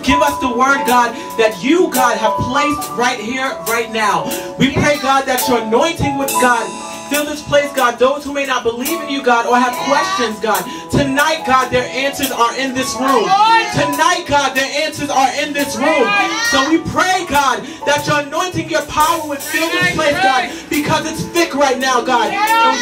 give us the word, God, that you, God, have placed right here, right now. We pray, God, that your anointing with God fill this place, God. Those who may not believe in you, God, or have questions, God, tonight, God, their answers are in this room. Tonight, God, their answers are in this room. So we pray, God, that your anointing, your power would fill this place, God, because it's thick right now, God.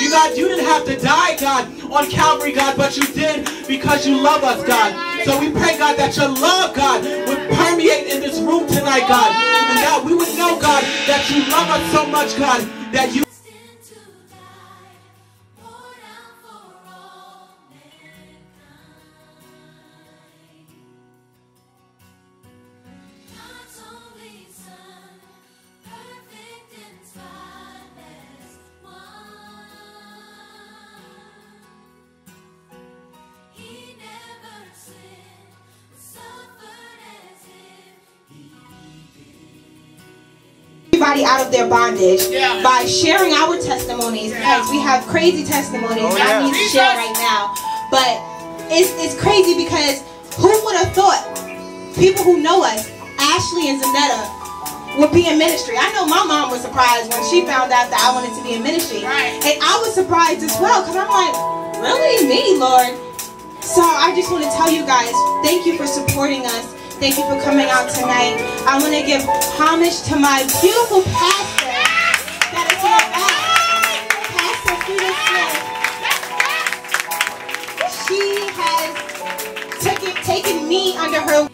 You, God, you didn't have to die, God, on Calvary, God, but you did because you love us, God. So we pray, God, that your love, God, would permeate in this room tonight, God. And that we would know, God, that you love us so much, God, that you out of their bondage by sharing our testimonies, because we have crazy testimonies that I need to share right now. But it's crazy because who would have thought people who know us, Ashley and Zanetta, would be in ministry? I know my mom was surprised when she found out that I wanted to be in ministry, and I was surprised as well, because I'm like, really, me, Lord? So I just want to tell you guys, thank you for supporting us. Thank you for coming out tonight. I want to give homage to my beautiful pastor that is in the back, Pastor Frida Smith. She has taken me under her